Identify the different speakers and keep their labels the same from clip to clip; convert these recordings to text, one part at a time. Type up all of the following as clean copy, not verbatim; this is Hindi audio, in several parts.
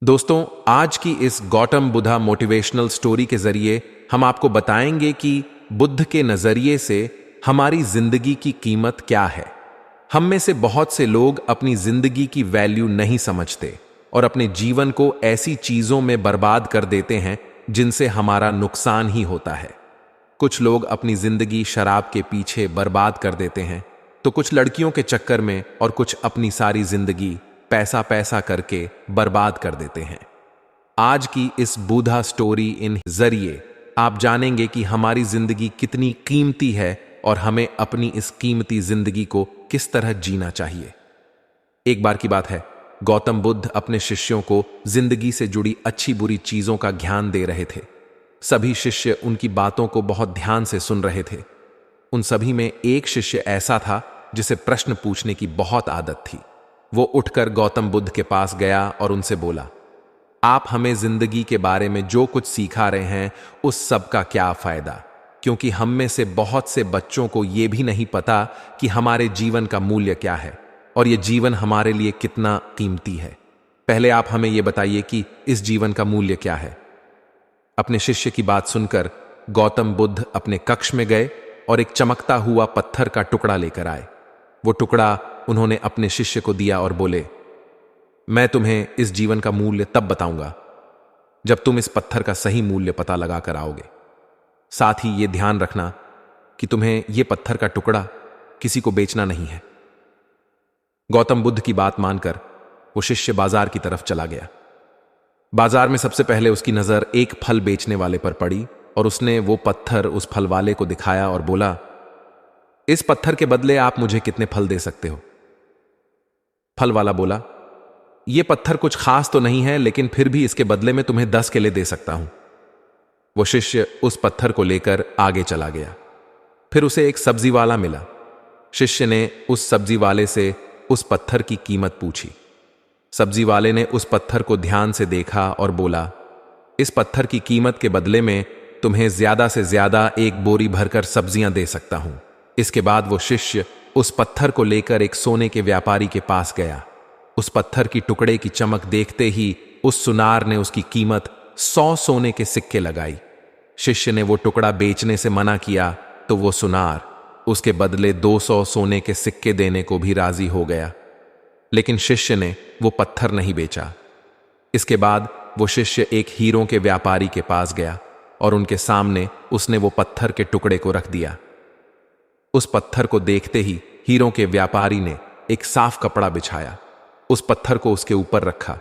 Speaker 1: दोस्तों, आज की इस गौतम बुद्धा मोटिवेशनल स्टोरी के जरिए हम आपको बताएंगे कि बुद्ध के नजरिए से हमारी जिंदगी की कीमत क्या है। हम में से बहुत से लोग अपनी जिंदगी की वैल्यू नहीं समझते और अपने जीवन को ऐसी चीजों में बर्बाद कर देते हैं जिनसे हमारा नुकसान ही होता है। कुछ लोग अपनी जिंदगी शराब के पीछे बर्बाद कर देते हैं, तो कुछ लड़कियों के चक्कर में और कुछ अपनी सारी जिंदगी पैसा पैसा करके बर्बाद कर देते हैं। आज की इस बुद्धा स्टोरी इन जरिए आप जानेंगे कि हमारी जिंदगी कितनी कीमती है और हमें अपनी इस कीमती जिंदगी को किस तरह जीना चाहिए। एक बार की बात है, गौतम बुद्ध अपने शिष्यों को जिंदगी से जुड़ी अच्छी बुरी चीजों का ज्ञान दे रहे थे। सभी शिष्य उनकी बातों को बहुत ध्यान से सुन रहे थे। उन सभी में एक शिष्य ऐसा था जिसे प्रश्न पूछने की बहुत आदत थी। वो उठकर गौतम बुद्ध के पास गया और उनसे बोला, आप हमें जिंदगी के बारे में जो कुछ सिखा रहे हैं उस सब का क्या फायदा, क्योंकि हम में से बहुत से बच्चों को यह भी नहीं पता कि हमारे जीवन का मूल्य क्या है और यह जीवन हमारे लिए कितना कीमती है। पहले आप हमें यह बताइए कि इस जीवन का मूल्य क्या है। अपने शिष्य की बात सुनकर गौतम बुद्ध अपने कक्ष में गए और एक चमकता हुआ पत्थर का टुकड़ा लेकर आए। वो टुकड़ा उन्होंने अपने शिष्य को दिया और बोले, मैं तुम्हें इस जीवन का मूल्य तब बताऊंगा जब तुम इस पत्थर का सही मूल्य पता लगा कर आओगे। साथ ही यह ध्यान रखना कि तुम्हें यह पत्थर का टुकड़ा किसी को बेचना नहीं है। गौतम बुद्ध की बात मानकर वो शिष्य बाजार की तरफ चला गया। बाजार में सबसे पहले उसकी नजर एक फल बेचने वाले पर पड़ी और उसने वो पत्थर उस फल वाले को दिखाया और बोला, इस पत्थर के बदले आप मुझे कितने फल दे सकते हो? फल वाला बोला, यह पत्थर कुछ खास तो नहीं है, लेकिन फिर भी इसके बदले में तुम्हें 10 केले दे सकता हूं। वो शिष्य उस पत्थर को लेकर आगे चला गया। फिर उसे एक सब्जी वाला मिला। शिष्य ने उस सब्जी वाले से उस पत्थर की कीमत पूछी। सब्जी वाले ने उस पत्थर को ध्यान से देखा और बोला, इस पत्थर की कीमत के बदले में तुम्हें ज्यादा से ज्यादा एक बोरी भरकर सब्जियां दे सकता हूं। इसके बाद वो शिष्य उस पत्थर को लेकर एक सोने के व्यापारी के पास गया। उस पत्थर की टुकड़े की चमक देखते ही उस सुनार ने उसकी कीमत 100 सोने के सिक्के लगाई। शिष्य ने वो टुकड़ा बेचने से मना किया तो वो सुनार उसके बदले 200 सोने के सिक्के देने को भी राजी हो गया, लेकिन शिष्य ने वो पत्थर नहीं बेचा। इसके बाद वो शिष्य एक हीरों के व्यापारी के पास गया और उनके सामने उसने वो पत्थर के टुकड़े को रख दिया। उस पत्थर को देखते ही हीरों के व्यापारी ने एक साफ कपड़ा बिछाया, उस पत्थर को उसके ऊपर रखा,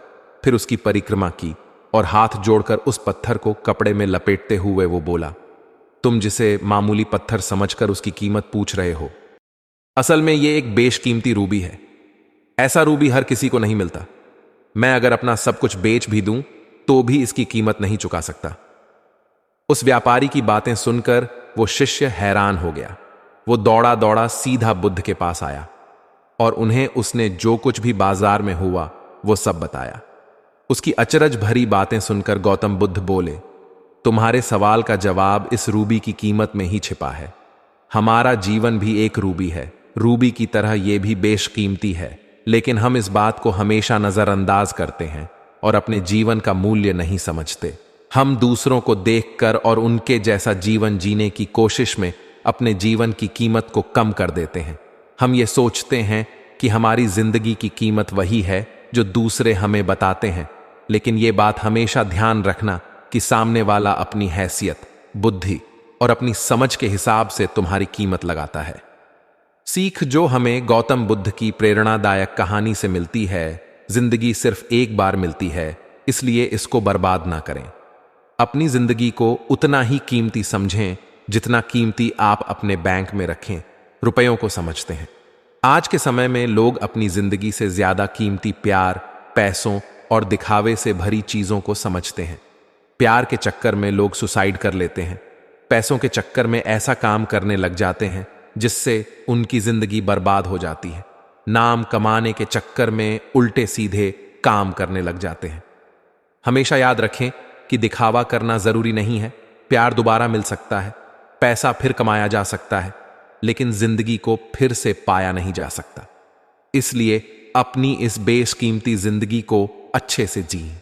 Speaker 1: फिर उसकी परिक्रमा की और हाथ जोड़कर उस पत्थर को कपड़े में लपेटते हुए वो बोला, तुम जिसे मामूली पत्थर समझकर उसकी कीमत पूछ रहे हो, असल में ये एक बेशकीमती रूबी है। ऐसा रूबी हर किसी को नहीं मिलता। मैं अगर अपना सब कुछ बेच भी दूं तो भी इसकी कीमत नहीं चुका सकता। उस व्यापारी की बातें सुनकर वो शिष्य हैरान हो गया। वो दौड़ा दौड़ा सीधा बुद्ध के पास आया और उन्हें उसने जो कुछ भी बाजार में हुआ वो सब बताया। उसकी अचरज भरी बातें सुनकर गौतम बुद्ध बोले, तुम्हारे सवाल का जवाब इस रूबी की कीमत में ही छिपा है। हमारा जीवन भी एक रूबी है, रूबी की तरह यह भी बेशकीमती है, लेकिन हम इस बात को हमेशा नजरअंदाज करते हैं और अपने जीवन का मूल्य नहीं समझते। हम दूसरों को देखकर और उनके जैसा जीवन जीने की कोशिश में अपने जीवन की कीमत को कम कर देते हैं। हम ये सोचते हैं कि हमारी जिंदगी की कीमत वही है जो दूसरे हमें बताते हैं, लेकिन ये बात हमेशा ध्यान रखना कि सामने वाला अपनी हैसियत, बुद्धि और अपनी समझ के हिसाब से तुम्हारी कीमत लगाता है। सीख जो हमें गौतम बुद्ध की प्रेरणादायक कहानी से मिलती है, जिंदगी सिर्फ एक बार मिलती है, इसलिए इसको बर्बाद ना करें। अपनी जिंदगी को उतना ही कीमती समझें जितना कीमती आप अपने बैंक में रखें रुपयों को समझते हैं। आज के समय में लोग अपनी जिंदगी से ज्यादा कीमती प्यार, पैसों और दिखावे से भरी चीजों को समझते हैं। प्यार के चक्कर में लोग सुसाइड कर लेते हैं। पैसों के चक्कर में ऐसा काम करने लग जाते हैं जिससे उनकी जिंदगी बर्बाद हो जाती है। नाम कमाने के चक्कर में उल्टे सीधे काम करने लग जाते हैं। हमेशा याद रखें कि दिखावा करना जरूरी नहीं है। प्यार दोबारा मिल सकता है, पैसा फिर कमाया जा सकता है, लेकिन जिंदगी को फिर से पाया नहीं जा सकता। इसलिए अपनी इस बेशकीमती जिंदगी को अच्छे से जिएं।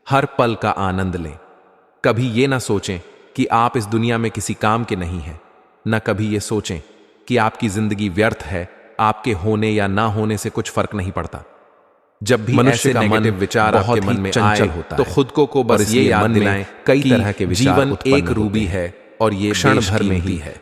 Speaker 1: हर पल का आनंद लें। कभी ये ना सोचें कि आप इस दुनिया में किसी काम के नहीं हैं, न कभी ये सोचें कि आपकी जिंदगी व्यर्थ है, आपके होने या ना होने से कुछ फर्क नहीं पड़ता। जब भी
Speaker 2: मनुष्य
Speaker 1: ऐसे
Speaker 2: का
Speaker 1: नेगेटिव
Speaker 2: मन
Speaker 1: विचार
Speaker 2: बहुत
Speaker 1: आपके मन
Speaker 2: ही
Speaker 1: में
Speaker 2: चंचल
Speaker 1: आए
Speaker 2: होता
Speaker 1: तो
Speaker 2: है।
Speaker 1: खुद को
Speaker 2: और
Speaker 1: बस ये
Speaker 2: इसलिए
Speaker 1: याद
Speaker 2: मन में
Speaker 1: दिलाएं
Speaker 2: कई
Speaker 1: कि
Speaker 2: तरह के विचार
Speaker 1: जीवन
Speaker 2: उत्पन्न
Speaker 1: एक रूबी
Speaker 2: होते हैं।
Speaker 1: है और ये
Speaker 2: क्षण
Speaker 1: बेशकीमती
Speaker 2: भर में ही
Speaker 1: है।